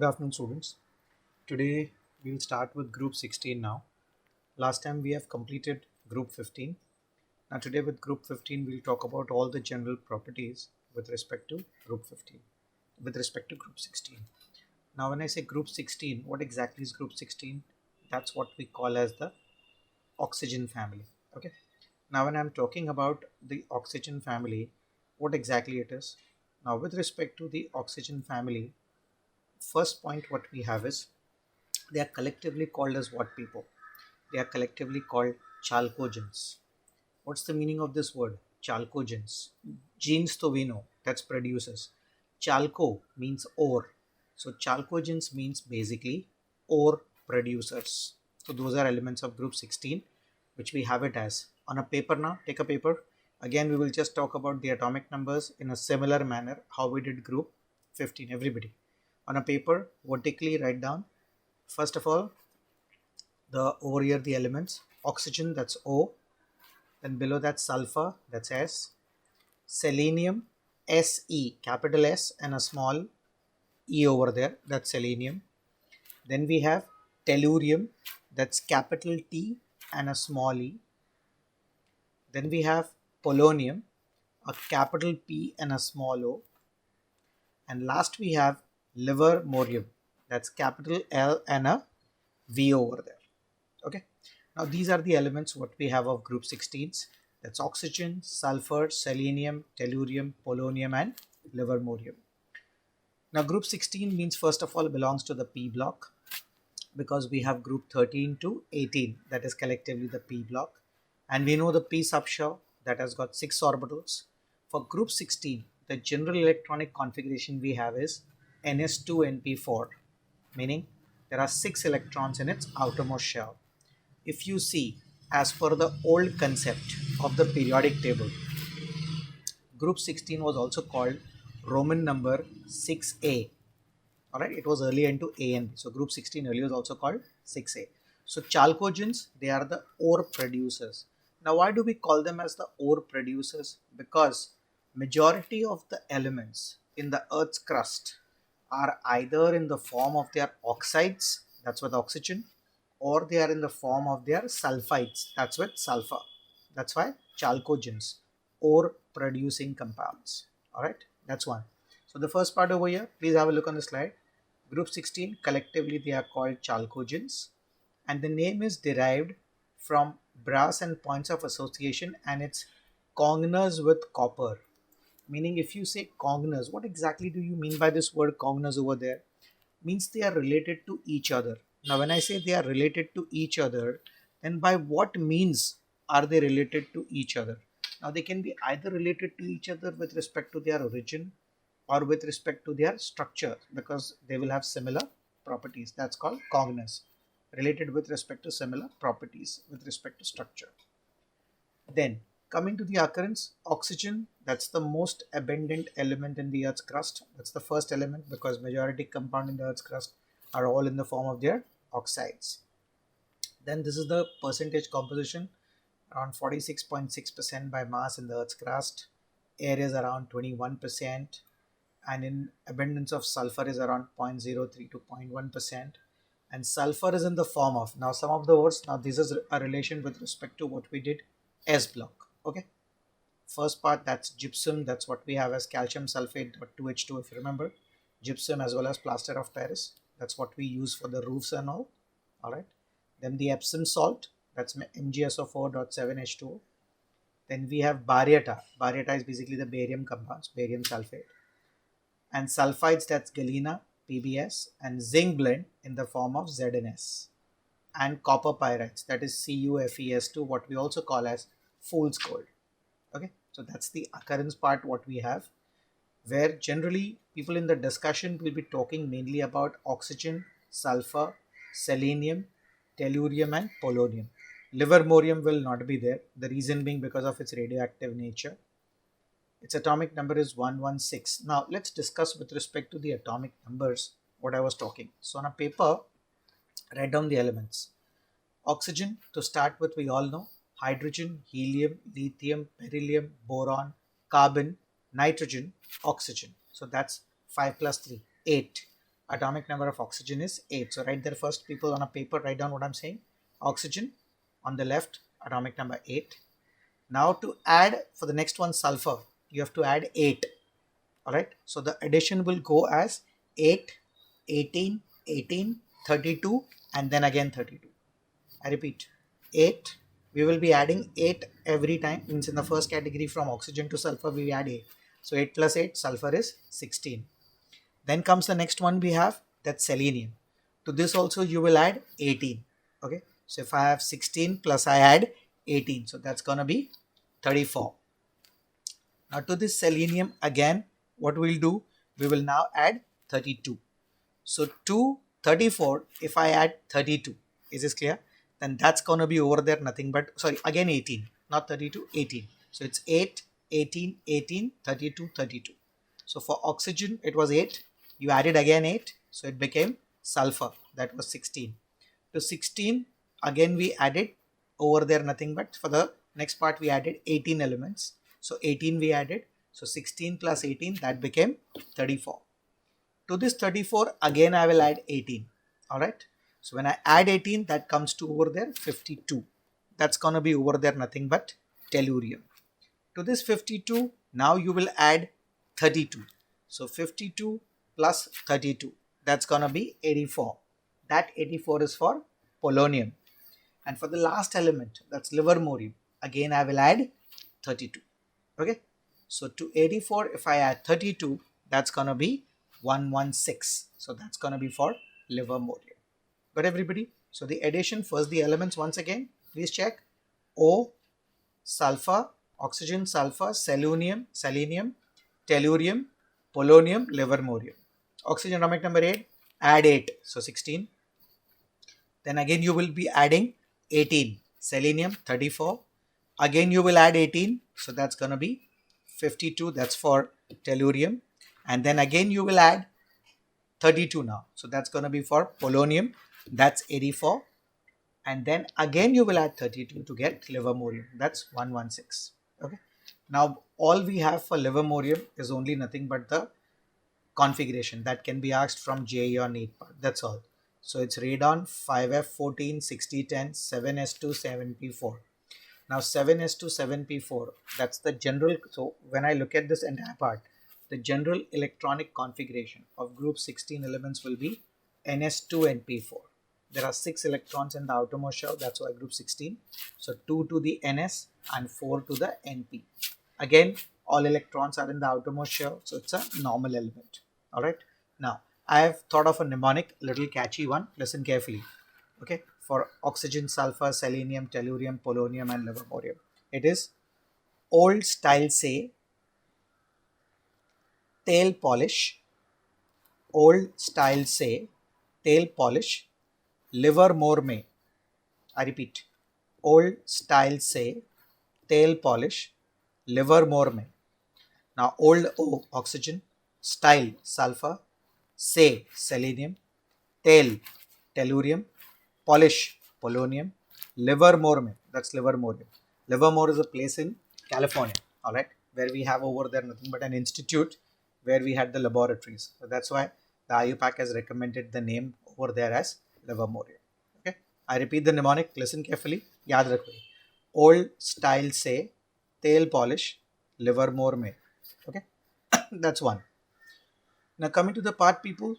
Good afternoon, students. Today we will start with group 16 now. Last time we have completed group 15. Now today with group 15 we'll talk about all the general properties with respect to group 15, with respect to group 16. Now when I say group 16, what exactly is group 16? That's what we call as the oxygen family. Okay. Now when I'm talking about the oxygen family, what exactly it is? Now with respect to the oxygen family, first point what we have is they are collectively called as what people? They are collectively called chalcogens. What's the meaning of this word? Chalcogens. Genes to we know, that's producers. Chalco means ore. So chalcogens means basically ore producers. So those are elements of group 16, which we have it as. On a paper now, take a paper. Again, we will just talk about the atomic numbers in a similar manner how we did group 15, everybody. On a paper, vertically write down, first of all, the over here the elements: oxygen, that's O, then below that sulfur, that's S, selenium, Se, capital S and a small e over there, that's selenium. Then we have tellurium, that's capital T and a small e. Then we have polonium, a capital P and a small o. And last we have livermorium, that's capital L and a V over there. Okay. Now these are the elements what we have of group 16s. That's oxygen, sulfur, selenium, tellurium, polonium and livermorium. Now group 16 means first of all belongs to the P block, because we have group 13 to 18, that is collectively the P block. And we know the P subshell that has got 6 orbitals. For group 16, the general electronic configuration we have is Ns2np4, meaning there are 6 electrons in its outermost shell. If you see, as per the old concept of the periodic table, group 16 was also called Roman number 6a. Alright, it was earlier into A and B. So group 16 earlier was also called 6a. So chalcogens, they are the ore producers. Now why do we call them as the ore producers? Because majority of the elements in the Earth's crust are either in the form of their oxides, that's with oxygen, or they are in the form of their sulfides, that's with sulfur. That's why chalcogens, ore producing compounds. Alright, that's one. So the first part over here, please have a look on the slide. Group 16, collectively they are called chalcogens, and the name is derived from brass and points of association and its congeners with copper. Meaning, if you say congeners, what exactly do you mean by this word congeners over there? Means they are related to each other. Now when I say they are related to each other, then by what means are they related to each other? Now they can be either related to each other with respect to their origin or with respect to their structure, because they will have similar properties. That's called congeners, related with respect to similar properties with respect to structure. Then coming to the occurrence, oxygen, that's the most abundant element in the Earth's crust. That's the first element, because majority compound in the Earth's crust are all in the form of their oxides. Then this is the percentage composition, around 46.6% by mass in the Earth's crust. Air is around 21%, and in abundance of sulfur is around 0.03 to 0.1%. And sulfur is in the form of, now some of the words, now this is a relation with respect to what we did S block. Okay, first part, that's gypsum, that's what we have as calcium sulfate, 2H2 if you remember, gypsum as well as plaster of Paris, that's what we use for the roofs and all. All right, then the Epsom salt, that's MgSO4.7H2O. Then we have baryta. Baryta is basically the barium compounds, barium sulfate. And sulfides, that's galena, PbS, and zinc blende in the form of ZnS. And copper pyrites, that is CuFeS2, what we also call as fool's gold. Okay, so that's the occurrence part what we have, where generally people in the discussion will be talking mainly about oxygen, sulfur, selenium, tellurium and polonium. Livermorium will not be there, the reason being because of its radioactive nature. Its atomic number is 116. Now let's discuss with respect to the atomic numbers what I was talking. So on a paper, write down the elements. Oxygen, to start with, we all know: hydrogen, helium, lithium, beryllium, boron, carbon, nitrogen, oxygen. So that's 5 plus 3, 8. atomic number of oxygen is 8. So write there first, people, on a paper, write down what I'm saying. Oxygen on the left, atomic number 8. Now to add for the next one, sulfur, you have to add 8. Alright, so the addition will go as 8, 18, 18, 32, and then again 32. I repeat, 8. We will be adding 8 every time. Means in the first category from oxygen to sulfur, we add 8. So 8 plus 8, sulfur is 16. Then comes the next one we have, that's selenium. To this also you will add 18. Okay, so if I have 16 plus I add 18, so that's gonna be 34. Now to this selenium again, what we'll do, we will now add 32. So to 34, if I add 32, is this clear? Then that's gonna be over there nothing but, sorry, again 18, not 32, 18. So it's 8, 18, 18, 32, 32. So for oxygen, it was 8. You added again 8. So it became sulfur. That was 16. To 16, again we added over there nothing but, for the next part we added 18 elements. So 18 we added. So 16 plus 18, that became 34. To this 34, again I will add 18. Alright. So when I add 18, that comes to over there 52. That's going to be over there nothing but tellurium. To this 52, now you will add 32. So 52 plus 32, that's going to be 84. That 84 is for polonium. And for the last element, that's livermorium, again I will add 32. Okay. So to 84, if I add 32, that's going to be 116. So that's going to be for livermorium. Got everybody? So the addition, first the elements once again, please check. O, sulfur, oxygen, sulfur, selenium, tellurium, polonium, livermorium. Oxygen atomic number 8, add 8, so 16. Then again you will be adding 18, selenium 34. Again you will add 18, so that's going to be 52, that's for tellurium. And then again you will add 32 now, so that's going to be for polonium, that's 84. And then again you will add 32 to get livermorium, that's 116. Okay. Now all we have for livermorium is only nothing but the configuration that can be asked from JEE or NEET part. That's all. So it's radon 5F14 6010 7s2 7p4. Now 7s2 7p4, that's the general. So when I look at this entire part, the general electronic configuration of group 16 elements will be ns2 np4. There are 6 electrons in the outermost shell, that's why group 16. So 2 to the ns and 4 to the np. Again, all electrons are in the outermost shell, so it's a normal element. Alright. Now, I have thought of a mnemonic, little catchy one. Listen carefully. Okay. For oxygen, sulfur, selenium, tellurium, polonium, and livermorium. It is old style say, tail polish. Old style say, tail polish, livermore may. I repeat. Old style say, tail polish, livermore may. Now, old O, oxygen, style, sulfur, say, selenium, tail, tellurium, polish, polonium, livermore, that's livermorium. Livermore is a place in California, alright, where we have over there nothing but an institute where we had the laboratories. So that's why the IUPAC has recommended the name over there as livermorium. Okay, I repeat the mnemonic, listen carefully, yaad rakho. Old style say, tail polish, livermore may. Okay, that's one. Now coming to the part, people,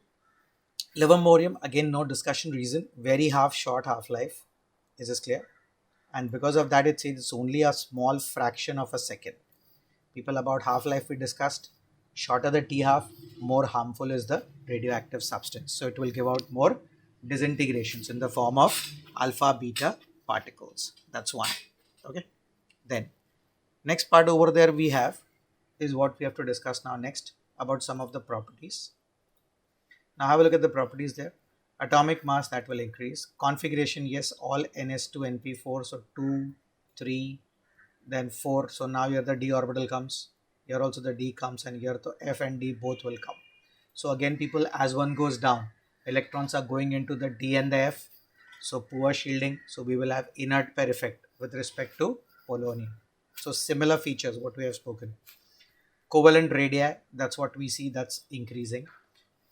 livermorium, again no discussion, reason, very short half-life. Is this clear? And because of that, it says it's only a small fraction of a second. People, about half-life we discussed. Shorter the T half, more harmful is the radioactive substance. So it will give out more disintegrations in the form of alpha beta particles. That's one. Okay. Then next part over there we have is what we have to discuss now next about some of the properties. Now have a look at the properties there. Atomic mass, that will increase. Configuration, yes, all ns2 np4, so 2, 3, then 4. So now here the d orbital comes, here also the d comes, and here the f and d both will come. So again, people, as one goes down, electrons are going into the d and the f, so poor shielding, so we will have inert pair effect with respect to polonium. So similar features what we have spoken. Covalent radii, that's what we see, that's increasing.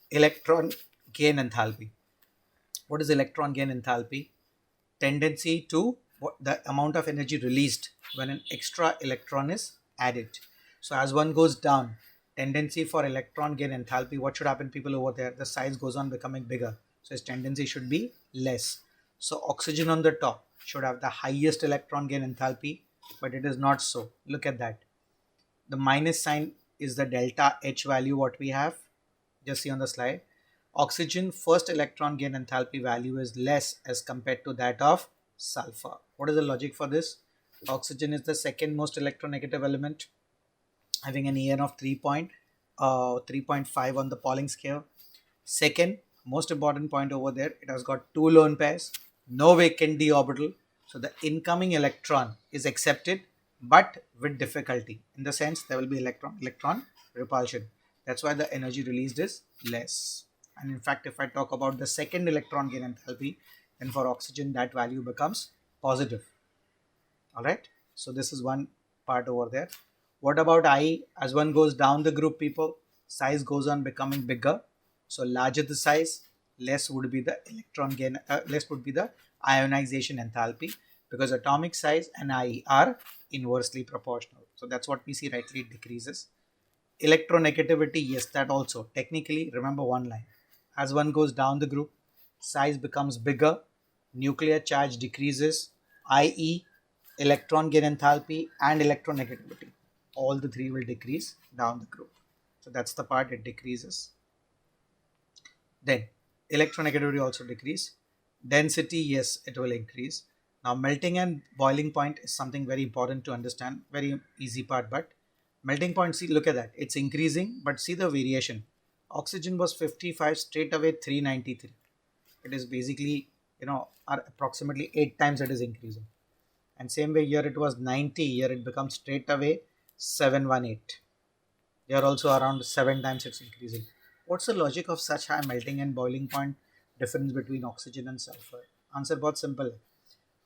Electron gain enthalpy. What is electron gain enthalpy? Tendency to the amount of energy released when an extra electron is added. So as one goes down, tendency for electron gain enthalpy, what should happen, people over there? The size goes on becoming bigger. So its tendency should be less. So oxygen on the top should have the highest electron gain enthalpy, but it is not so. Look at that. The minus sign is the delta H value what we have. Just see on the slide. Oxygen first electron gain enthalpy value is less as compared to that of sulfur. What is the logic for this? Oxygen is the second most electronegative element, having an EN of 3.5 on the Pauling scale. Second most important point over there, it has got two lone pairs, no vacant d orbital. So the incoming electron is accepted, but with difficulty. In the sense, there will be electron repulsion. That's why the energy released is less. And in fact, if I talk about the second electron gain enthalpy, then for oxygen that value becomes positive. All right. So this is one part over there. What about I? As one goes down the group, people, size goes on becoming bigger. So larger the size, less would be the electron gain, less would be the ionization enthalpy, because atomic size and I are inversely proportional. So that's what we see rightly, it decreases. Electronegativity, yes, that also. Technically, remember one line. As one goes down the group, size becomes bigger, nuclear charge decreases, i.e. electron gain enthalpy and electronegativity. All the three will decrease down the group. So that's the part, it decreases. Then electronegativity also decrease. Density, yes, it will increase. Now melting and boiling point is something very important to understand. Very easy part, but melting point, see, look at that. It's increasing, but see the variation. Oxygen was 55, straight away 393. It is basically, approximately 8 times it is increasing. And same way here it was 90, here it becomes straight away 718. Here also around 7 times it's increasing. What's the logic of such high melting and boiling point difference between oxygen and sulfur? Answer बहुत simple.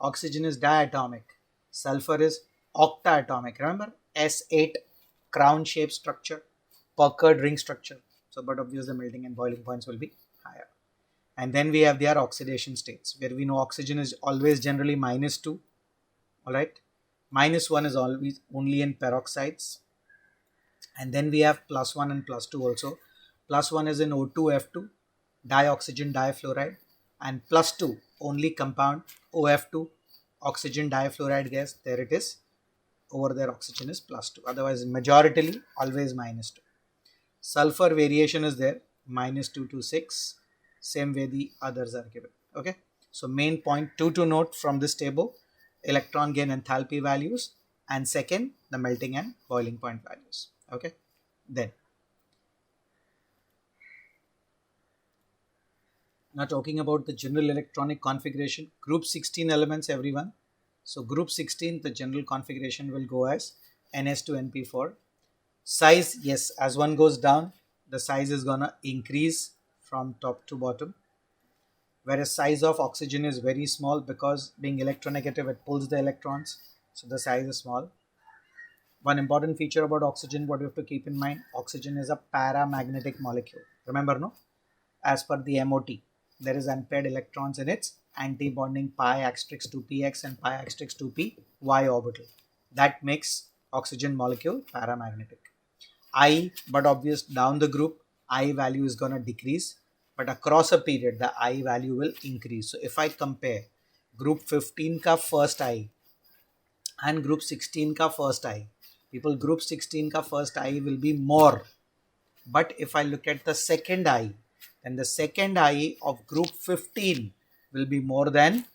Oxygen is diatomic, sulfur is octaatomic. Remember S8 crown shaped structure, puckered ring structure. So but obviously the melting and boiling points will be higher. And then we have their oxidation states, where we know oxygen is always generally -2. All right, -1 is always only in peroxides. And then we have +1 and +2 also. +1 is in O2F2, dioxygen difluoride, and +2 only compound OF2, oxygen difluoride gas. There it is. Over there oxygen is +2. Otherwise majoritarily always -2. Sulfur variation is there, -2 to 6. Same way the others are given. Okay. So main point 2 to note from this table, electron gain enthalpy values, and second the melting and boiling point values. Okay. Then now talking about the general electronic configuration, group 16 elements, everyone. So group 16, the general configuration will go as Ns to Np4. Size, yes, as one goes down, the size is gonna increase from top to bottom. Whereas size of oxygen is very small, because being electronegative, it pulls the electrons. So the size is small. One important feature about oxygen, what you have to keep in mind, oxygen is a paramagnetic molecule. Remember, no? As per the MOT, there is unpaired electrons in its anti-bonding pi asterisk 2px and pi asterisk 2p y orbital. That makes oxygen molecule paramagnetic. But obvious down the group, I value is going to decrease, but across a period, the I value will increase. So if I compare group 15 ka first I and group 16 ka first I, people, group 16 ka first I will be more. But if I look at the second I, then the second I of group 15 will be more than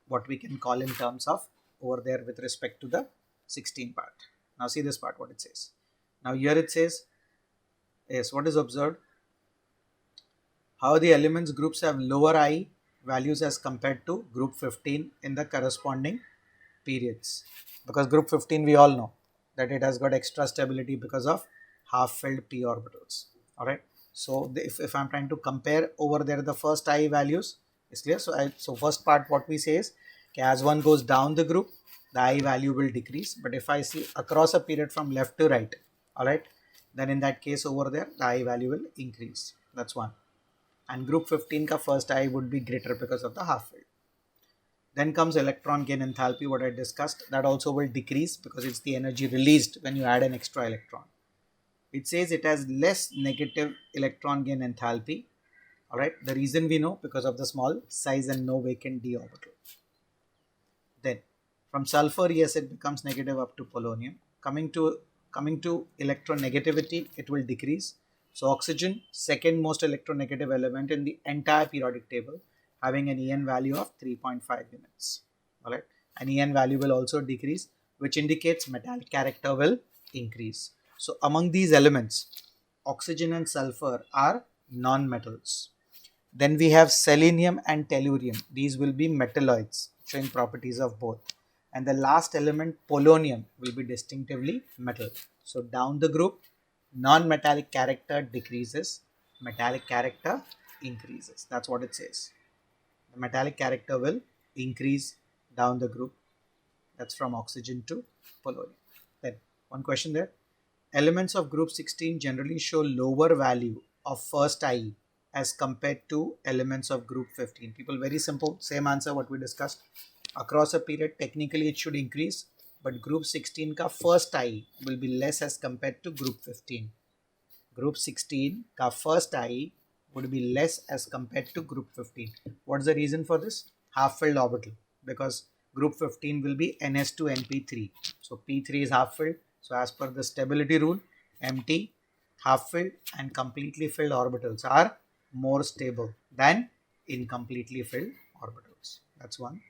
what we can call in terms of over there with respect to the 16 part. Now see this part, what it says. Now here it says, yes, what is observed? How the elements groups have lower I values as compared to group 15 in the corresponding periods. Because group 15, we all know that it has got extra stability because of half-filled p orbitals. All right. So if I'm trying to compare over there the first I values, is clear. So first part, what we say is, okay, as one goes down the group, the I value will decrease. But if I see across a period from left to right, all right, then in that case over there, the I value will increase. That's one. and group 15 का first I would be greater because of the half filled. Then comes electron gain enthalpy, what I discussed. That also will decrease because it's the energy released when you add an extra electron. It says it has less negative electron gain enthalpy. Alright, the reason we know because of the small size and no vacant d orbital. Then from sulfur, yes, it becomes negative up to polonium. Coming to electronegativity, it will decrease. So oxygen, second most electronegative element in the entire periodic table, having an En value of 3.5 units. Alright, and En value will also decrease, which indicates metallic character will increase. So among these elements, oxygen and sulfur are non-metals. Then we have selenium and tellurium. These will be metalloids, showing properties of both. And the last element, polonium, will be distinctively metal. So down the group, non-metallic character decreases, metallic character increases. That's what it says. The metallic character will increase down the group. That's from oxygen to polonium. Then one question there. Elements of group 16 generally show lower value of first IE as compared to elements of group 15. People, very simple, same answer what we discussed. Across a period, technically it should increase, but group 16 ka first IE will be less as compared to group 15. Group 16 ka first IE would be less as compared to group 15. What's the reason for this? Half filled orbital, because group 15 will be NS2 NP3. So P3 is half filled. So as per the stability rule, empty, half filled and completely filled orbitals are more stable than incompletely filled orbitals. That's one.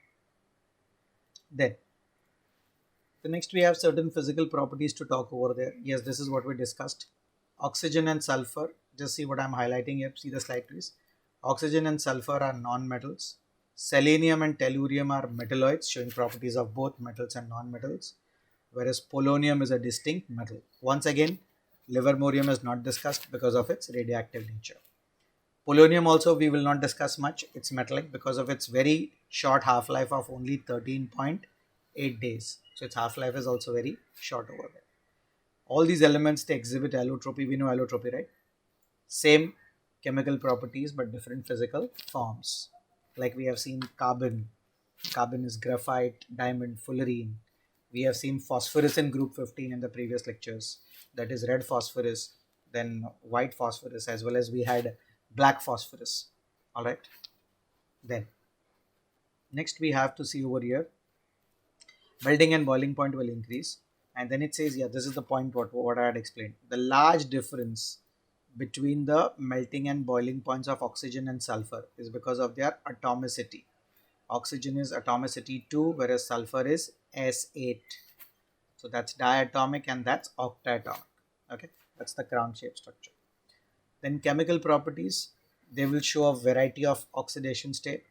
Then the next we have certain physical properties to talk over there. Yes, this is what we discussed. Oxygen and sulfur. Just see what I'm highlighting here. See the slide, please. Oxygen and sulfur are non-metals. Selenium and tellurium are metalloids, showing properties of both metals and non-metals, whereas polonium is a distinct metal. Once again, livermorium is not discussed because of its radioactive nature. Polonium also we will not discuss much. It's metallic because of its very short half-life of only 13.8 days. So its half-life is also very short over there. All these elements, they exhibit allotropy. We know allotropy, right? Same chemical properties but different physical forms. Like we have seen carbon. Carbon is graphite, diamond, fullerene. We have seen phosphorus in group 15 in the previous lectures. That is red phosphorus, then white phosphorus, as well as we had black phosphorus. All right. Then next we have to see over here, melting and boiling point will increase. And then it says, yeah, this is the point what I had explained. The large difference between the melting and boiling points of oxygen and sulfur is because of their atomicity. Oxygen is atomicity 2, whereas sulfur is S8. So that's diatomic and that's octatomic. Okay, that's the crown shape structure. Then chemical properties, they will show a variety of oxidation state.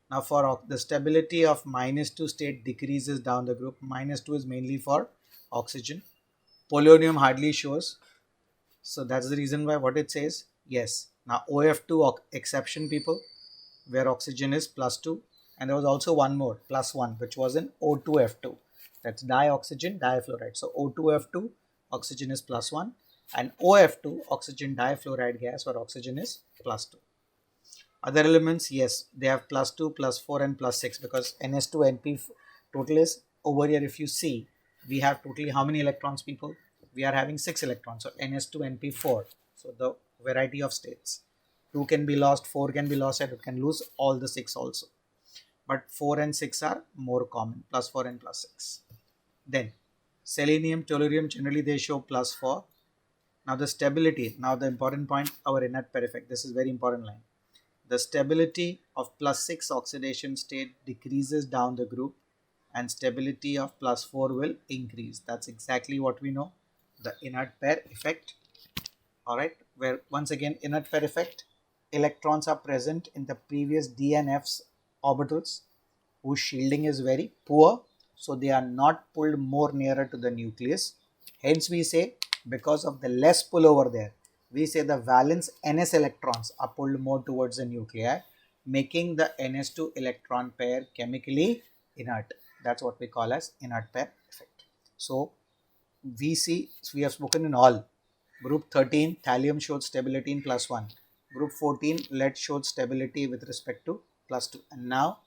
Now for the stability of -2 state decreases down the group. -2 is mainly for oxygen. Polonium hardly shows. So that's the reason why what it says. Yes. Now OF2 exception, people, where oxygen is +2. And there was also one more, +1, which was in O2F2. That's dioxygen difluoride. So O2F2, oxygen is +1. And OF2, oxygen difluoride gas, where oxygen is +2. Other elements, yes, they have +2, +4 and +6, because NS2 NP total is over here. If you see, we have totally how many electrons, people? We are having 6 electrons. So NS2 NP4. So the variety of states. 2 can be lost, 4 can be lost, and it can lose all the 6 also. But 4 and 6 are more common, +4 and +6. Then selenium, tellurium, generally they show +4. Now the stability, now the important point, our inert pair effect. This is very important line. The stability of +6 oxidation state decreases down the group and stability of +4 will increase. That's exactly what we know, the inert pair effect. Alright, where once again inert pair effect, electrons are present in the previous D and F's orbitals whose shielding is very poor, so they are not pulled more nearer to the nucleus. Hence we say, because of the less pull over there, we say the valence NS electrons are pulled more towards the nuclei, making the NS2 electron pair chemically inert. That's what we call as inert pair effect. So we see, we have spoken in all. Group 13, thallium showed stability in +1. Group 14, lead showed stability with respect to +2. And now,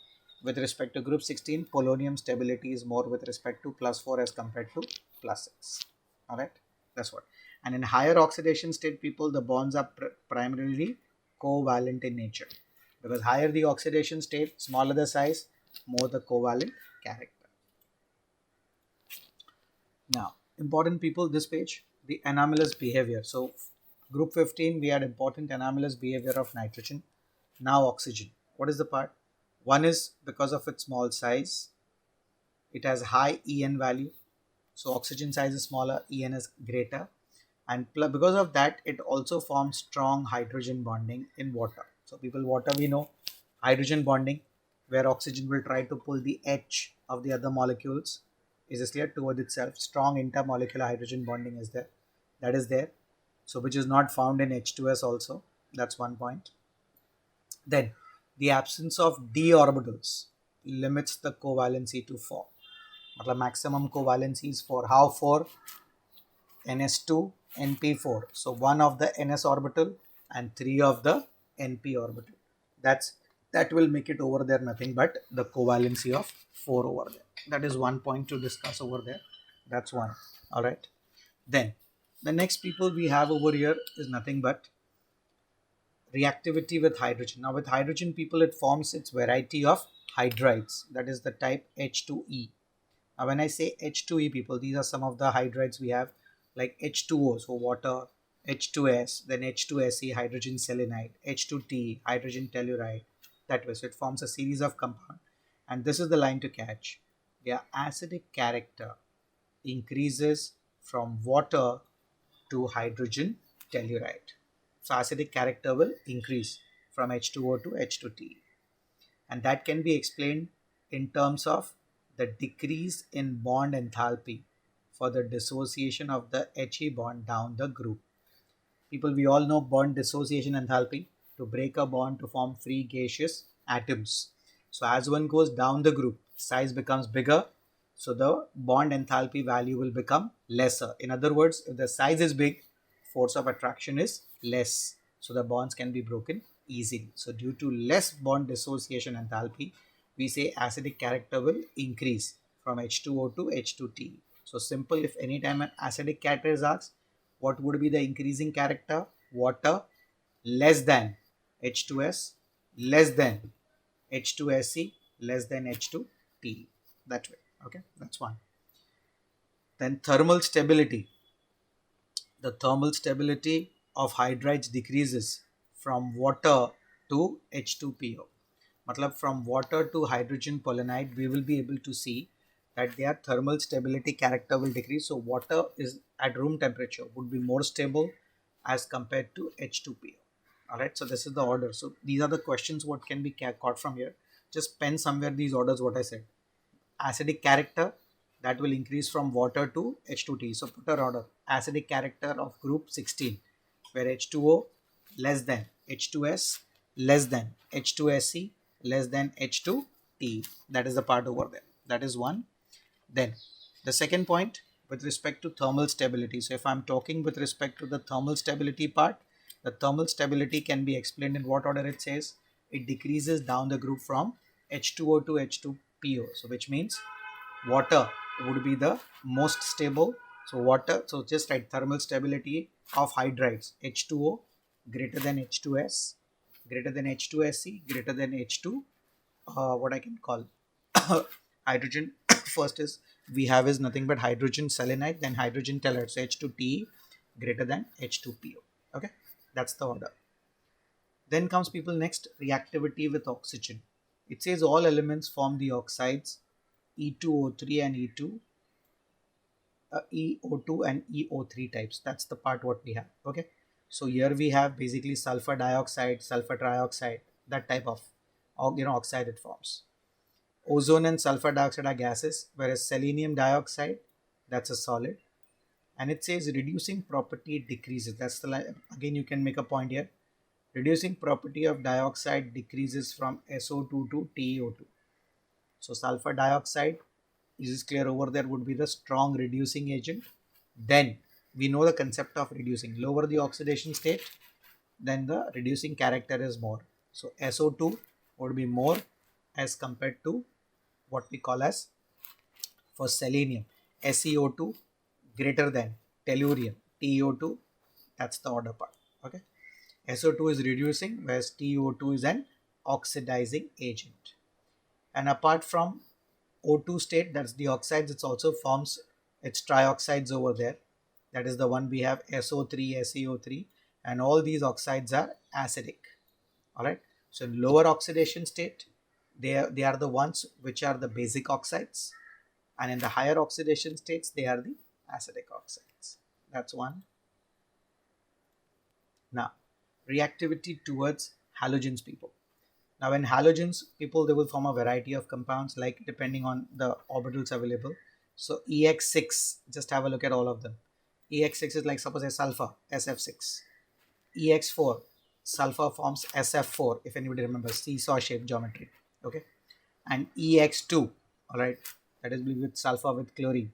with respect to group 16, polonium stability is more with respect to +4 as compared to +6. Alright, that's what. And in higher oxidation state people, the bonds are primarily covalent in nature. Because higher the oxidation state, smaller the size, more the covalent character. Now, important people, this page, the anomalous behavior. So, group 15, we had important anomalous behavior of nitrogen. Now, oxygen. What is the part? One is because of its small size, it has high En value. So, oxygen size is smaller, En is greater. And because of that, it also forms strong hydrogen bonding in water. So, people, water we know, hydrogen bonding, where oxygen will try to pull the H of the other molecules is clear towards itself. Strong intermolecular hydrogen bonding is there. That is there. So which is not found in H2S also. That's one point. Then the absence of d orbitals limits the covalency to 4. Maximum covalency is 4. How 4? NS2, NP4. So 1 of the NS orbital and 3 of the NP orbital. That will make it over there nothing but the covalency of 4 over there. That is one point to discuss over there. That's one. Alright. Then the next people we have over here is nothing but reactivity with hydrogen. Now with hydrogen people, it forms its variety of hydrides. That is the type H2E. Now when I say H2E people, these are some of the hydrides we have, like H2O, so water, H2S, then H2SE, hydrogen selenide, H2T, hydrogen telluride, that way. So it forms a series of compounds. And this is the line to catch. Their acidic character increases from water to hydrogen telluride. So acidic character will increase from H2O to H2T. And that can be explained in terms of the decrease in bond enthalpy for the dissociation of the He bond down the group. People, we all know bond dissociation enthalpy, to break a bond to form free gaseous atoms. So as one goes down the group, size becomes bigger, so the bond enthalpy value will become lesser. In other words, if the size is big, force of attraction is less, so the bonds can be broken easily. So due to less bond dissociation enthalpy, we say acidic character will increase from H2O to H2T. So simple, if any time an acidic character is asked, what would be the increasing character? Water less than H2S, less than H2SE, less than H2T. That way. Okay, that's one. Then thermal stability. The thermal stability of hydrides decreases from water to H2PO. Matlab from water to hydrogen polonide, we will be able to see that their thermal stability character will decrease. So water is at room temperature would be more stable as compared to H2PO. Alright, so this is the order. So these are the questions what can be caught from here. Just pen somewhere these orders what I said. Acidic character, that will increase from water to H2T. So put a order. Acidic character of group 16, where H2O less than H2S, less than H2SE, less than H2T. That is the part over there. That is one. Then the second point with respect to thermal stability. So if I'm talking with respect to the thermal stability part, the thermal stability can be explained in what order it says. It decreases down the group from H2O to H2PO. So which means water would be the most stable. So water, so just write thermal stability of hydrides. H2O greater than H2S, greater than H2SE, greater than H2, what I can call hydrogen. First is we have is nothing but hydrogen selenide, then hydrogen telluride. So H2Te greater than H2PO. Okay, that's the order. Then comes people next, reactivity with oxygen. It says all elements form the oxides E2O3 and EO2 and EO3 types. That's the part what we have. Okay, so here we have basically sulfur dioxide, sulfur trioxide, that type of oxide it forms. Ozone and sulfur dioxide are gases, whereas selenium dioxide, that's a solid. And it says reducing property decreases. That's the line. Again, you can make a point here. Reducing property of dioxide decreases from SO2 to TiO2. So sulfur dioxide is clear over there would be the strong reducing agent. Then we know the concept of reducing. Lower the oxidation state, then the reducing character is more. So SO2 would be more as compared to what we call as for selenium. SeO2 greater than tellurium. TeO2, that's the order part. Okay. SO2 is reducing, whereas TO2 is an oxidizing agent. And apart from O2 state, that's the oxides, it also forms its trioxides over there. That is the one we have SO3, SeO3, and all these oxides are acidic. All right. So in lower oxidation state, they are the ones which are the basic oxides, and in the higher oxidation states, they are the acidic oxides. That's one. Now, reactivity towards halogens, people. Now, in halogens, people, they will form a variety of compounds, like depending on the orbitals available. So EX6, just have a look at all of them. EX6 is like, suppose a sulfur, SF6. EX4, sulfur forms SF4, if anybody remembers, seesaw shaped geometry. Okay. And EX2, all right, that is with sulfur with chlorine.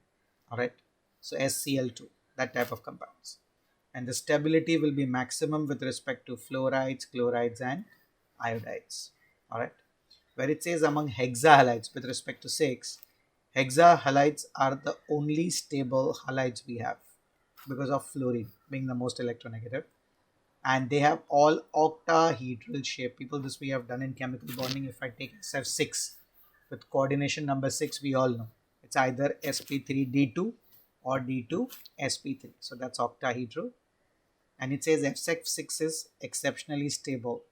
All right. So SCl2, that type of compounds. And the stability will be maximum with respect to fluorides, chlorides, and iodides. All right. Where it says among hexahalides with respect to 6, hexahalides are the only stable halides we have because of fluorine being the most electronegative. And they have all octahedral shape. People, this we have done in chemical bonding. If I take SF6 with coordination number 6, we all know it's either sp3d2 or d2sp3. So that's octahedral. And it says SF6 is exceptionally stable.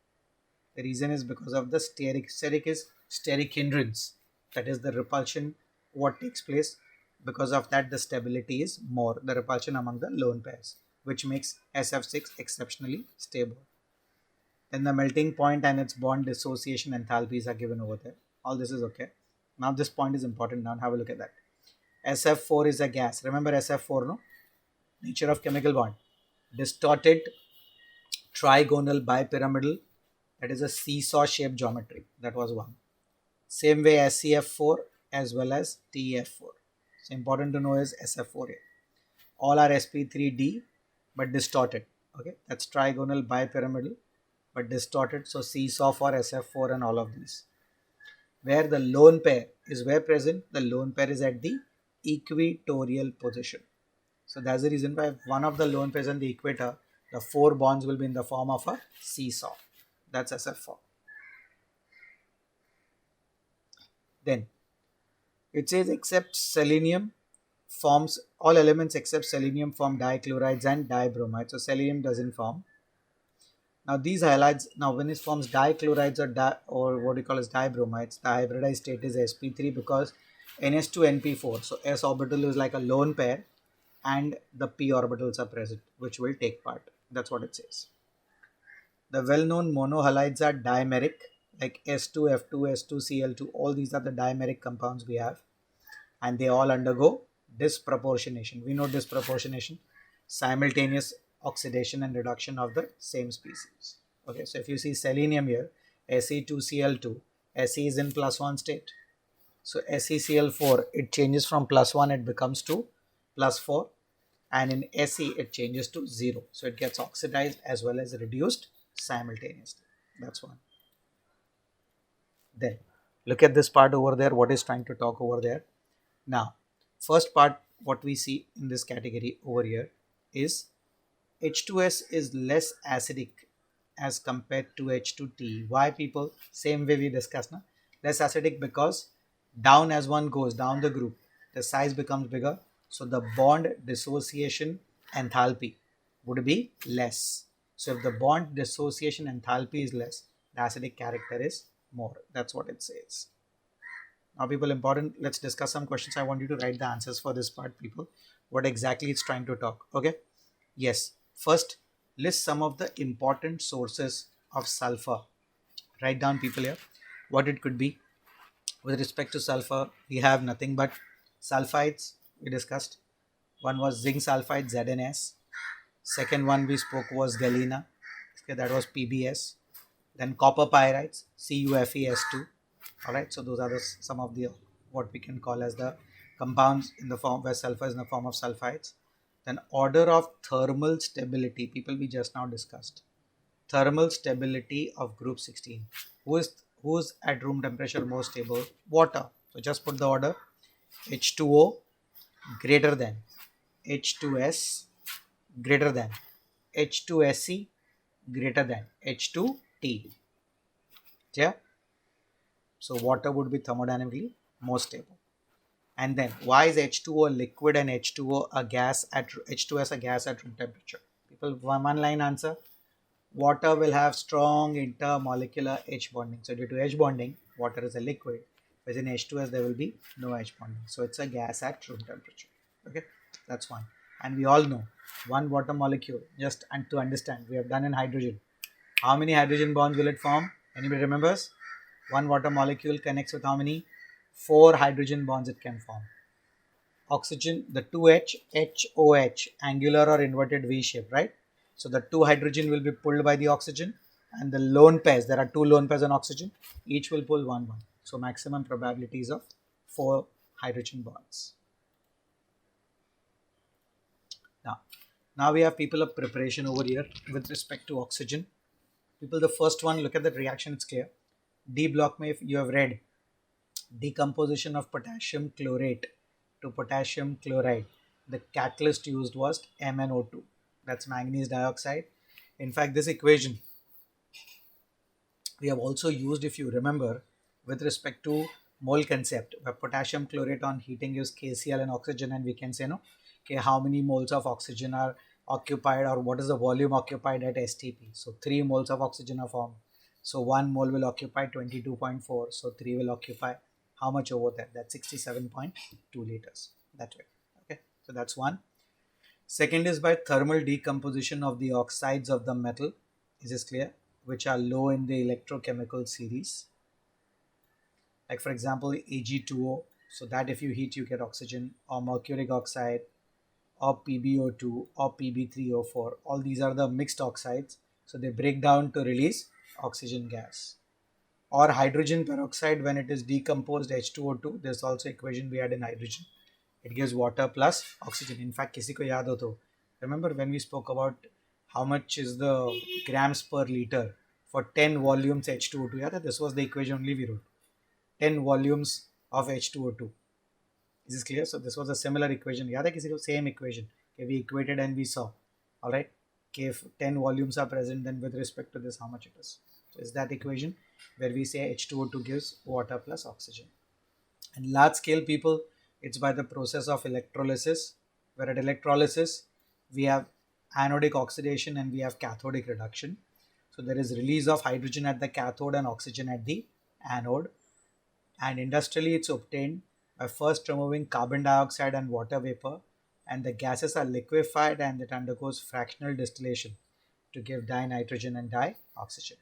The reason is because of the steric. Steric is steric hindrance. That is the repulsion, what takes place. Because of that, the stability is more, the repulsion among the lone pairs, which makes SF6 exceptionally stable. Then the melting point and its bond dissociation enthalpies are given over there. All this is okay. Now this point is important. Now have a look at that. SF4 is a gas. Remember SF4, no? Nature of chemical bond. Distorted trigonal bipyramidal. That is a seesaw shaped geometry. That was one. Same way SCF4 as well as TF4. So important to know is SF4 here. All are sp3d but distorted. Okay, that's trigonal bipyramidal but distorted. So seesaw for SF4 and all of these. Where the lone pair is where present, the lone pair is at the equatorial position. So that's the reason why one of the lone pairs on the equator, the 4 bonds will be in the form of a seesaw. That's SF4. Then it says except selenium forms, all elements except selenium form dichlorides and dibromides. So selenium doesn't form. Now these halides, now when it forms dichlorides or what we call as dibromides, the hybridized state is sp3 because ns2np4. So s orbital is like a lone pair and the p orbitals are present, which will take part. That's what it says. The well-known monohalides are dimeric, like S2, F2, S2, Cl2. All these are the dimeric compounds we have, and they all undergo disproportionation. We know disproportionation, simultaneous oxidation and reduction of the same species. Okay, so if you see selenium here, Se2Cl2, Se is in +1 state. So SeCl4, it changes from +1, it becomes to +4. And in Se, it changes to 0. So it gets oxidized as well as reduced simultaneously. That's one. Then look at this part over there. What is trying to talk over there? Now, first part, what we see in this category over here is H2S is less acidic as compared to H2T. Why, people? Same way we discussed, na? Less acidic because down as one goes down the group, the size becomes bigger. So the bond dissociation enthalpy would be less. So if the bond dissociation enthalpy is less, the acidic character is more. That's what it says. Now, people, important, let's discuss some questions. I want you to write the answers for this part, people. What exactly it's trying to talk. Okay. Yes. First, list some of the important sources of sulfur. Write down, people, here what it could be. With respect to sulfur, we have nothing but sulfides. We discussed. One was zinc sulfide, ZNS. Second one we spoke was galena. Okay, that was PBS. Then copper pyrites, CuFeS2. All right, so those are some of the what we can call as the compounds in the form where sulfur is in the form of sulfides. Then order of thermal stability, people, we just now discussed. thermal stability of group 16. Who's at room temperature most stable? Water. So just put the order: H2O greater than H2S greater than H2SC greater than H2T. Yeah. So water would be thermodynamically more stable. And then why is H2O a liquid and H2O a gas at H2S a gas at room temperature? People, one line answer. Water will have strong intermolecular H bonding. So due to H bonding, water is a liquid. Whereas in H2S there will be no H bonding. So it's a gas at room temperature. Okay, that's one. And we all know one water molecule, just and to understand, we have done in hydrogen. How many hydrogen bonds will it form? Anybody remembers? One water molecule connects with how many? 4 hydrogen bonds it can form. Oxygen, the 2H, HOH, angular or inverted V shape, right? So the 2 hydrogen will be pulled by the oxygen, and the lone pairs, there are 2 lone pairs on oxygen, each will pull 1. So maximum probabilities of 4 hydrogen bonds. Now we have people of preparation over here with respect to oxygen. People, the first one, look at that reaction, it's clear. D block may, if you have read, decomposition of potassium chlorate to potassium chloride. The catalyst used was MnO2. That's manganese dioxide. In fact, this equation we have also used, if you remember, with respect to mole concept, where potassium chlorate on heating gives KCl and oxygen, and we can say, no, okay, how many moles of oxygen are occupied, or what is the volume occupied at STP. So 3 moles of oxygen are formed. So 1 mole will occupy 22.4. So 3 will occupy how much over there? That's 67.2 liters. That way. Okay. So that's one. Second is by thermal decomposition of the oxides of the metal. Is this clear? Which are low in the electrochemical series. Like for example, Ag2O. So that if you heat, you get oxygen, or mercuric oxide, or PbO2, or Pb3O4. All these are the mixed oxides. So they break down to release oxygen gas. Or hydrogen peroxide, when it is decomposed H2O2, there's also equation we had in hydrogen. It gives water plus oxygen. In fact, kisi ko yaad ho to, remember when we spoke about how much is the grams per liter for 10 volumes H2O2? Yeah, this was the equation only we wrote. 10 volumes of H2O2. Is this clear? So this was a similar equation. Yeah, kisi ko same equation. Okay, we equated and we saw. All right. Okay, if 10 volumes are present, then with respect to this, how much it is? So is that equation where we say H2O2 gives water plus oxygen. And large scale, people, it's by the process of electrolysis, where at electrolysis we have anodic oxidation and we have cathodic reduction. So there is release of hydrogen at the cathode and oxygen at the anode. And industrially it's obtained by first removing carbon dioxide and water vapor, and the gases are liquefied and it undergoes fractional distillation to give dinitrogen and dioxygen.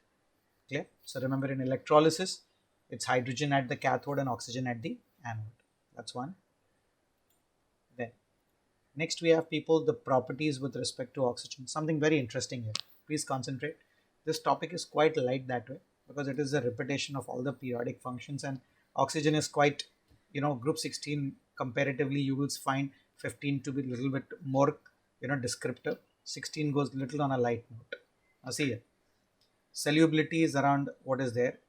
Clear? So remember, in electrolysis, it's hydrogen at the cathode and oxygen at the anode. That's one. Then next we have, people, the properties with respect to oxygen. Something very interesting here. Please concentrate. This topic is quite light that way because it is a repetition of all the periodic functions, and oxygen is quite, group 16 comparatively you will find 15 to be a little bit more, descriptive. 16 goes little on a light note. Now see here. Solubility is around, what is there?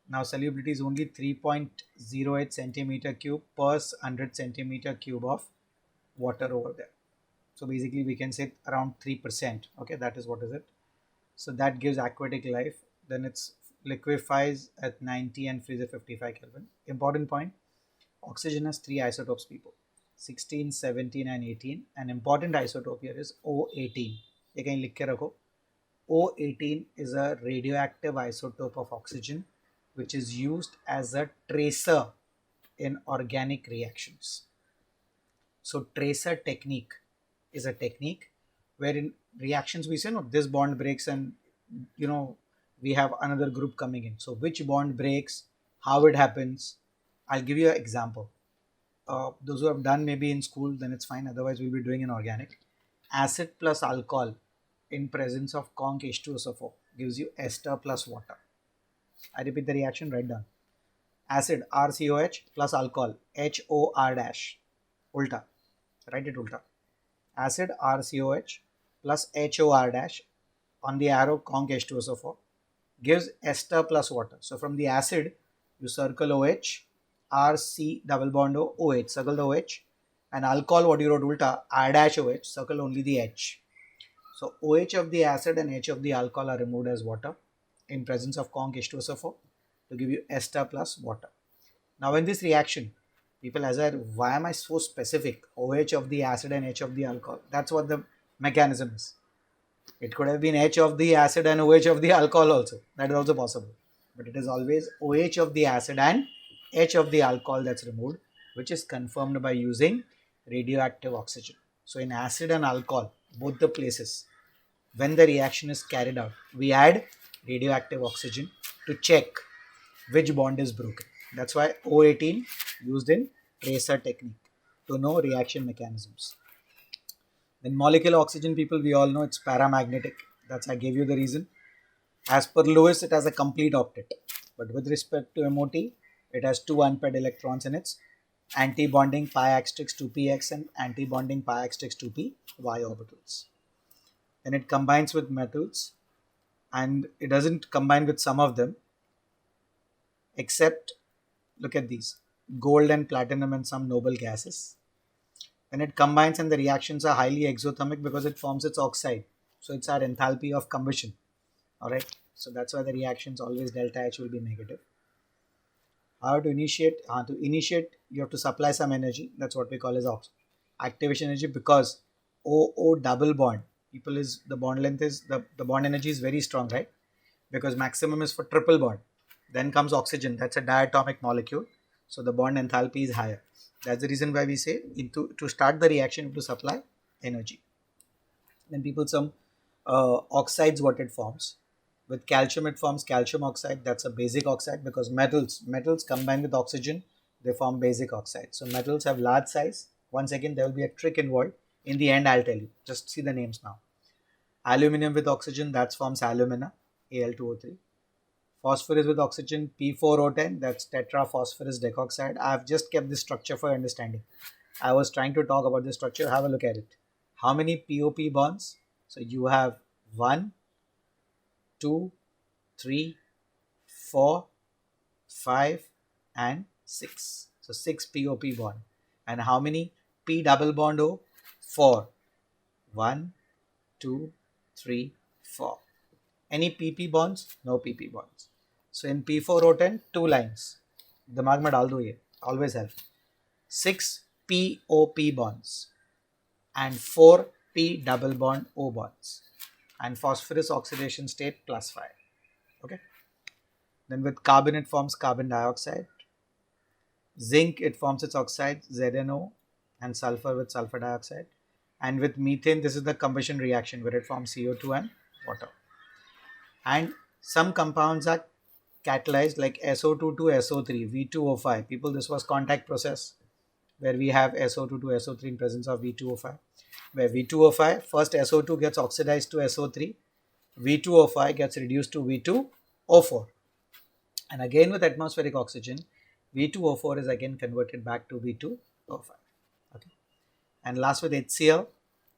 Now solubility is only 3.08 centimeter cube per 100 centimeter cube of water over there. So basically we can say around 3%. Okay, that is what is it. So that gives aquatic life. Then it's liquefies at 90 and freezes at 55 Kelvin. Important point, oxygen has 3 isotopes, people. 16, 17 and 18. An important isotope here is O18. You can लिख के रखो. O18 is a radioactive isotope of oxygen which is used as a tracer in organic reactions. So tracer technique is a technique where in reactions we say, no, this bond breaks and we have another group coming in. So which bond breaks, how it happens. I'll give you an example. Those who have done maybe in school, then it's fine. Otherwise we'll be doing in organic. Acid plus alcohol in presence of conc H2SO4 gives you ester plus water. I repeat the reaction, write down. Acid RCOH plus alcohol HOR dash. Ulta. Write it ulta. Acid RCOH plus HOR dash on the arrow conc H2SO4 gives ester plus water. So from the acid, you circle OH, RC double bond O, OH, circle the OH, and alcohol, what you wrote ulta, R dash OH, circle only the H. So OH of the acid and H of the alcohol are removed as water in presence of conc H2SO4 to give you ester plus water. Now in this reaction, people ask, why am I so specific? OH of the acid and H of the alcohol. That's what the mechanism is. It could have been H of the acid and OH of the alcohol also. That is also possible. But it is always OH of the acid and H of the alcohol that's removed, which is confirmed by using radioactive oxygen. So in acid and alcohol, both the places, when the reaction is carried out, we add radioactive oxygen to check which bond is broken. That's why O18 used in tracer technique to know reaction mechanisms. Then molecular oxygen, people, we all know it's paramagnetic. That's I gave you the reason. As per Lewis, it has a complete octet. But with respect to MOT, it has two unpaired electrons in its anti-bonding pi asterisk 2px and anti-bonding pi asterisk 2p y orbitals. Then it combines with metals, and it doesn't combine with some of them, except, look at these, gold and platinum and some noble gases. When it combines and the reactions are highly exothermic because it forms its oxide. So it's our enthalpy of combustion. Alright. So that's why the reactions always delta H will be negative. How to initiate? You have to supply some energy. That's what we call as activation energy, because OO double bond, people, is the bond length is the bond energy is very strong, right? Because maximum is for triple bond. Then comes oxygen. That's a diatomic molecule. So the bond enthalpy is higher. That's the reason why we say to start the reaction to supply energy. Then people, some oxides, what it forms. With calcium, it forms calcium oxide. That's a basic oxide, because metals combine with oxygen, they form basic oxide. So metals have large size. Once again, there will be a trick involved. In the end, I'll tell you. Just see the names now. Aluminium with oxygen, that forms alumina, Al2O3. Phosphorus with oxygen, P4O10, that's tetraphosphorus dicoxide. I have just kept this structure for understanding. I was trying to talk about this structure. Have a look at it. How many POP bonds? So you have 1, 2, 3, 4, 5 and 6. So 6 POP bond. And how many P double bond O? 4. 1, 2, 3, 4. Any PP bonds? No PP bonds. So in P4O10, 2 lines. दिमाग में डाल दो ये. Always help. 6 POP bonds and 4 P double bond O bonds. And phosphorus oxidation state +5. Okay. Then with carbon, it forms carbon dioxide. Zinc, it forms its oxide, ZNO, and sulfur with sulfur dioxide. And with methane, this is the combustion reaction where it forms CO2 and water. And some compounds are catalyzed, like SO2 to SO3, V2O5. People, this was contact process where we have SO2 to SO3 in presence of V2O5. Where V2O5, first SO2 gets oxidized to SO3, V2O5 gets reduced to V2O4. And again with atmospheric oxygen, V2O4 is again converted back to V2O5. Okay. And last with HCl,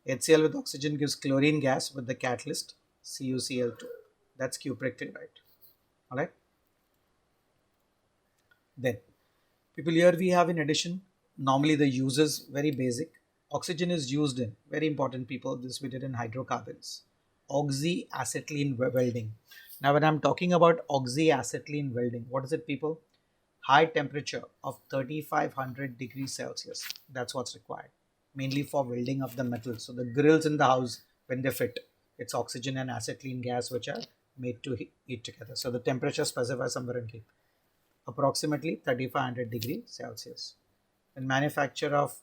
HCl with oxygen gives chlorine gas with the catalyst CuCl2. That's cupric chloride. Alright. Then, people, here we have in addition, normally the uses very basic. Oxygen is used in, very important, people, this we did in hydrocarbons, oxyacetylene welding. Now when I'm talking about oxyacetylene welding, what is it, people? High temperature of 3500 degrees Celsius. That's what's required, mainly for welding of the metal. So the grills in the house, when they fit, it's oxygen and acetylene gas which are made to heat together. So the temperature specifies somewhere in keep approximately 3500 degrees Celsius. In manufacture of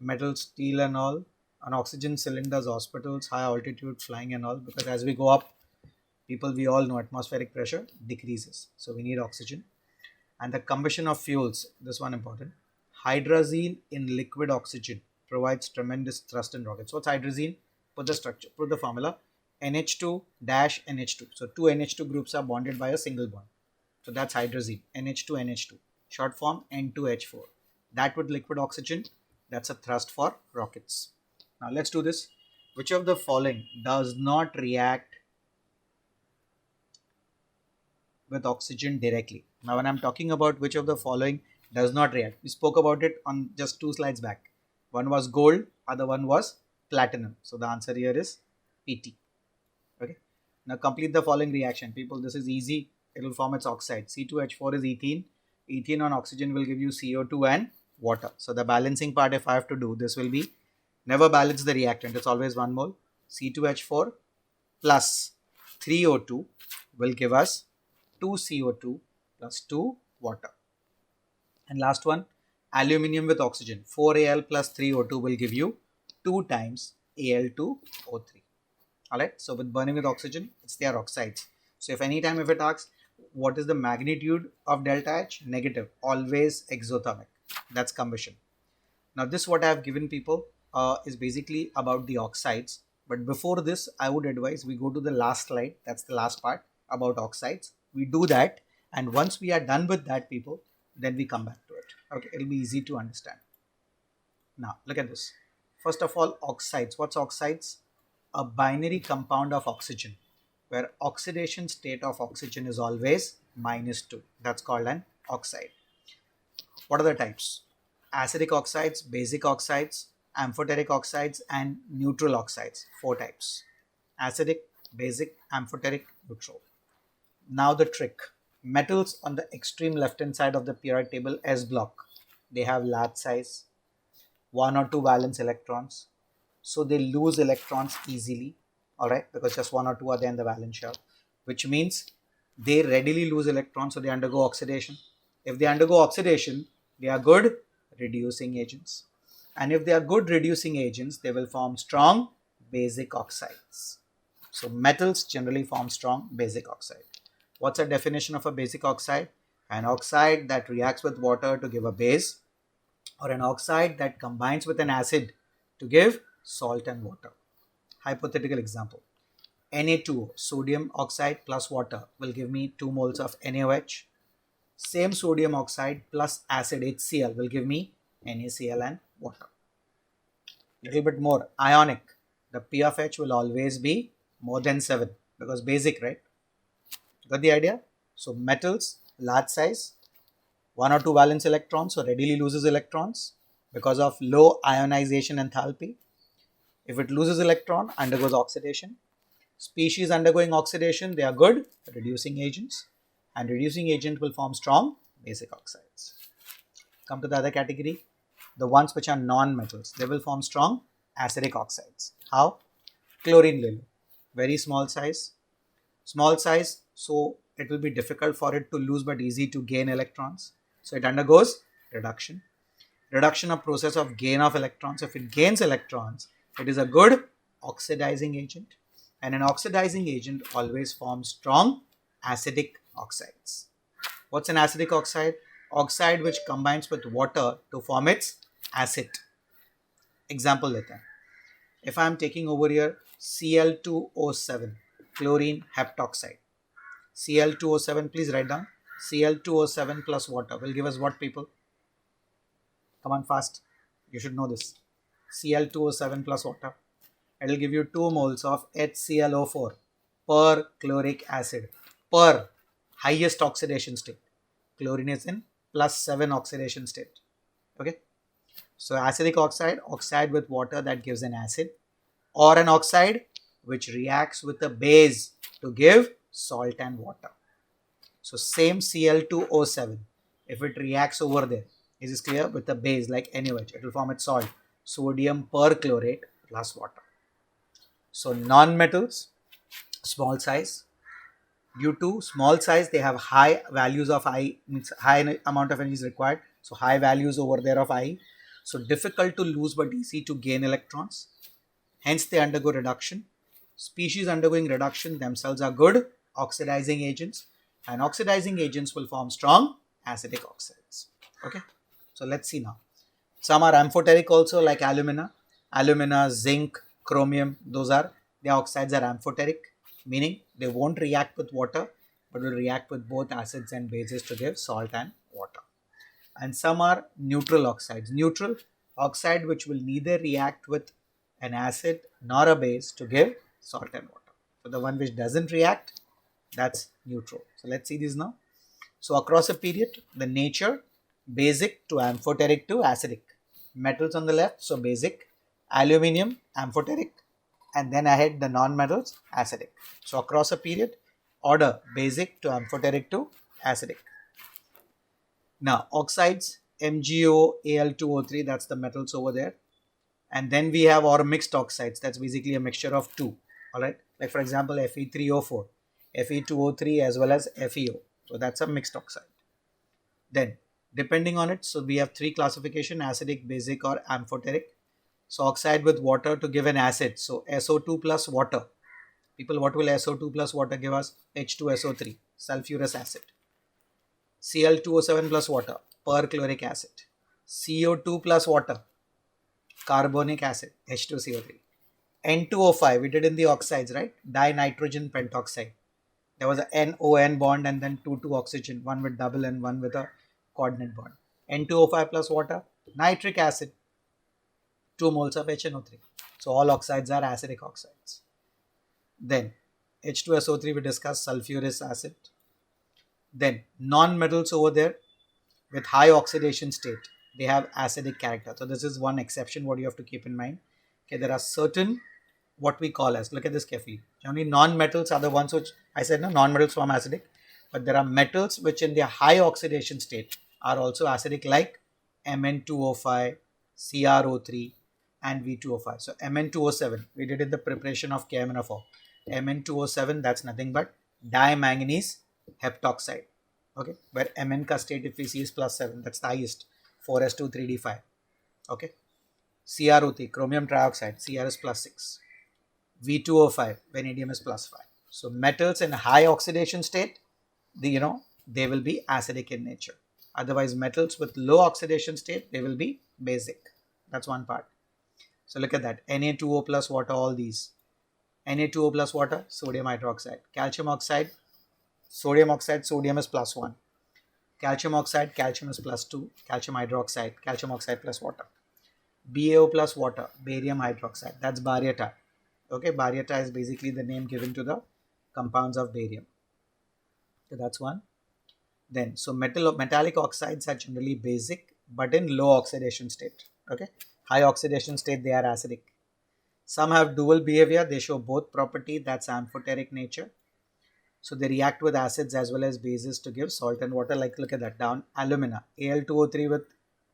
metal, steel and all, on oxygen cylinders, hospitals, high altitude flying and all, because as we go up, people, we all know atmospheric pressure decreases. So we need oxygen. And the combustion of fuels, this one important. Hydrazine in liquid oxygen provides tremendous thrust in rockets. What's hydrazine? Put the structure, put the formula. NH2 dash NH2. So two NH2 groups are bonded by a single bond. So that's hydrazine, NH2 NH2. Short form N2H4. That with liquid oxygen, that's a thrust for rockets. Now let's do this. Which of the following does not react with oxygen directly. Now when I'm talking about which of the following does not react, we spoke about it on just 2 slides back. One was gold, other one was platinum. So the answer here is Pt. Okay. Now complete the following reaction. People, this is easy. It will form its oxide. C2H4 is ethene. Ethene on oxygen will give you CO2 and water. So the balancing part, if I have to do, this will be, never balance the reactant. It's always 1 mole. C2H4 plus 3O2 will give us 2 CO2 plus 2 water. And last one, aluminium with oxygen. 4Al plus 3O2 will give you 2 times Al2O3. Alright, so with burning with oxygen, it's their oxides. So if anytime if it asks, what is the magnitude of delta H? Negative, always exothermic. That's combustion. Now this what I have given people is basically about the oxides. But before this, I would advise we go to the last slide. That's the last part about oxides. We do that, and once we are done with that, people, then we come back to it. Okay, it'll be easy to understand. Now look at this. First of all, oxides. What's oxides? A binary compound of oxygen, where oxidation state of oxygen is always -2. That's called an oxide. What are the types? Acidic oxides, basic oxides, amphoteric oxides, and neutral oxides. 4 types. Acidic, basic, amphoteric, neutral. Now the trick. Metals on the extreme left hand side of the periodic table, S block, they have large size, 1 or 2 valence electrons. So they lose electrons easily, alright, because just 1 or 2 are there in the valence shell, which means they readily lose electrons, so they undergo oxidation. If they undergo oxidation, they are good reducing agents. And if they are good reducing agents, they will form strong basic oxides. So metals generally form strong basic oxide. What's the definition of a basic oxide? An oxide that reacts with water to give a base, or an oxide that combines with an acid to give salt and water. Hypothetical example. Na2O, sodium oxide plus water, will give me 2 moles of NaOH. Same sodium oxide plus acid HCl will give me NaCl and water. Little bit more ionic. The P of H will always be more than 7 because basic, right? Got the idea? So metals, large size, 1 or 2 valence electrons, so readily loses electrons because of low ionization enthalpy. If it loses electron, undergoes oxidation. Species undergoing oxidation, they are good reducing agents, and reducing agent will form strong basic oxides. Come to the other category, the ones which are non-metals, they will form strong acidic oxides. How? Chlorine lily, very small size, so it will be difficult for it to lose but easy to gain electrons. So it undergoes reduction. Reduction of process of gain of electrons. If it gains electrons, it is a good oxidizing agent, and an oxidizing agent always forms strong acidic oxides. What's an acidic oxide? Oxide which combines with water to form its acid. Example lete hain. If I am taking over here Cl2O7, chlorine heptoxide. Cl2O7, please write down. Cl2O7 plus water will give us what, people? Come on, fast. You should know this. Cl2O7 plus water. It will give you 2 moles of HClO4 per chloric acid per highest oxidation state. Chlorine is in +7 oxidation state. Okay. So acidic oxide, oxide with water that gives an acid, or an oxide which reacts with a base to give salt and water. So same Cl2O7, if it reacts over there, is this clear, with a base like NaOH, it will form its salt, sodium perchlorate plus water. So non-metals, small size. Due to small size, they have high values of I, means high amount of energy is required. So high values over there of I. So difficult to lose but easy to gain electrons. Hence they undergo reduction. Species undergoing reduction themselves are good oxidizing agents, and oxidizing agents will form strong acidic oxides. Okay. So let's see now. Some are amphoteric also, like alumina. Alumina, zinc, chromium, their oxides are amphoteric, meaning they won't react with water but will react with both acids and bases to give salt and water. And some are neutral oxides. Neutral oxide which will neither react with an acid nor a base to give salt and water. So the one which doesn't react that's neutral. So let's see this now. So across a period, the nature, basic to amphoteric to acidic. Metals on the left, so basic, aluminium, amphoteric, and then ahead the non-metals, acidic. So across a period, order, basic to amphoteric to acidic. Now oxides, MgO, Al2O3, that's the metals over there. And then we have our mixed oxides, that's basically a mixture of two. Alright, like for example Fe3O4, Fe2O3 as well as FeO. So that's a mixed oxide. Then depending on it, so we have three classification: acidic, basic or amphoteric. So oxide with water to give an acid, so SO2 plus water. People, what will SO2 plus water give us? H2SO3, sulfurous acid. Cl2O7 plus water, perchloric acid. CO2 plus water, carbonic acid, H2CO3. N2O5, we did in the oxides, right? Dinitrogen pentoxide. There was a NON bond and then two oxygen, one with double and one with a coordinate bond. N2O5 plus water, nitric acid, 2 moles of HNO3. So all oxides are acidic oxides. Then H2SO3 we discussed, sulfurous acid. Then non-metals over there with high oxidation state, they have acidic character. So this is one exception what you have to keep in mind. Okay, there are certain what we call as, look at this carefully. Only non-metals are the ones which I said no, non-metals form acidic, but there are metals which in their high oxidation state are also acidic, like Mn2O5, CrO3 and V2O5. So Mn2O7 we did in the preparation of KMnO4. Mn2O7, that's nothing but dimanganese heptoxide. Okay, where Mn ka state if we see is +7, that's the highest, 4s2 3d5. Okay, CrO3, chromium trioxide, Cr is +6. V2O5, vanadium is +5. So metals in high oxidation state, they will be acidic in nature. Otherwise metals with low oxidation state, they will be basic. That's one part. So look at that, Na2O plus water, all these. Na2O plus water, sodium hydroxide. Calcium oxide, sodium is +1. Calcium oxide, calcium is +2. Calcium hydroxide, calcium oxide plus water. BaO plus water, barium hydroxide, that's baryta. Okay, baryta is basically the name given to the compounds of barium. So that's one. Then, so metallic oxides are generally basic, but in low oxidation state. Okay, high oxidation state, they are acidic. Some have dual behavior, they show both property, that's amphoteric nature. So they react with acids as well as bases to give salt and water. Like look at that, down alumina, Al2O3 with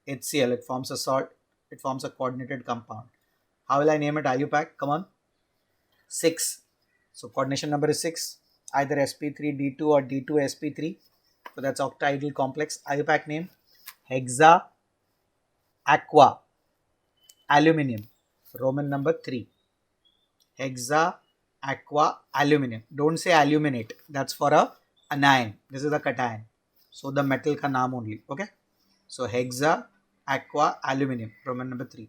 HCl, it forms a salt, it forms a coordinated compound. How will I name it? IUPAC, come on. 6. So coordination number is 6, either sp3d2 or d2sp3. So that's octahedral complex. IUPAC name hexa aqua aluminium, Roman number 3. Hexa aqua aluminium. Don't say aluminate, that's for a anion. This is a cation. So the metal ka naam only. Okay. So hexa aqua aluminium, Roman number 3.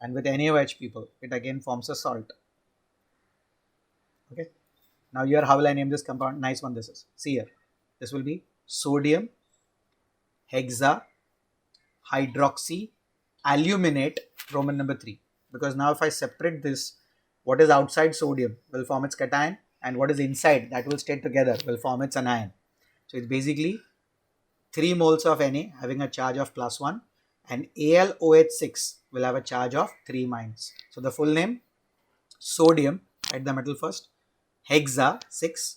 And with NaOH, people, it again forms a salt. Okay. Now here, how will I name this compound? Nice one this is. See here. This will be sodium hexa hydroxy aluminate, Roman number 3. Because now if I separate this, what is outside sodium will form its cation, and what is inside, that will stay together, will form its anion. So it's basically 3 moles of Na having a charge of +1, and AlOH6 will have a charge of 3 minus. So the full name, sodium, write the metal first, hexa 6,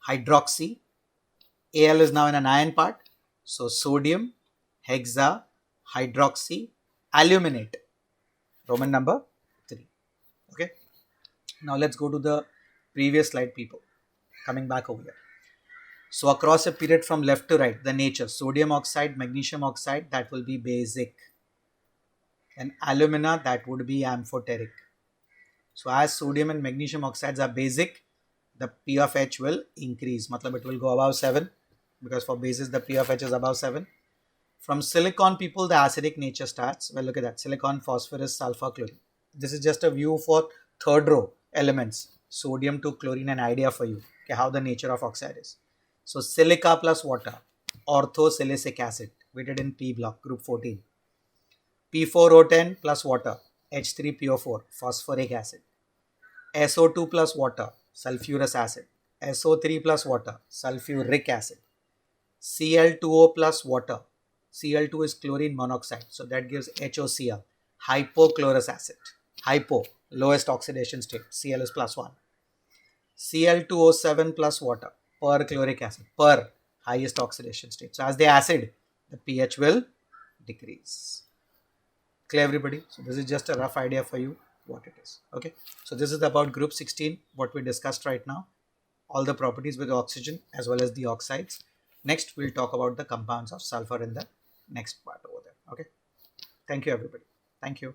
hydroxy, Al is now in an ion part, so sodium hexa hydroxy aluminate, Roman number 3. Okay. Now let's go to the previous slide, people. Coming back over here. So across a period from left to right, the nature, sodium oxide, magnesium oxide, that will be basic. And alumina, that would be amphoteric. So as sodium and magnesium oxides are basic, the P of H will increase. Matlab it will go above 7, because for bases the P of H is above 7. From silicon, people, the acidic nature starts. Well, look at that, silicon, phosphorus, sulfur, chlorine. This is just a view for third row elements, sodium to chlorine, an idea for you, okay, how the nature of oxide is. So silica plus water, orthosilicic acid, we did in P block, group 14. P4O10 plus water, H3PO4, phosphoric acid. SO2 plus water, sulfurous acid. SO3 plus water, sulfuric acid. Cl2O plus water. Cl2 is chlorine monoxide, so that gives HOCl, hypochlorous acid. Hypo, lowest oxidation state, Cl is plus 1. Cl2O7 plus water, perchloric acid, per, highest oxidation state. So as the acid, the pH will decrease. Clear everybody? So this is just a rough idea for you what it is. Okay. So this is about group 16, what we discussed right now. All the properties with oxygen as well as the oxides. Next, we'll talk about the compounds of sulfur in the next part over there. Okay. Thank you, everybody. Thank you.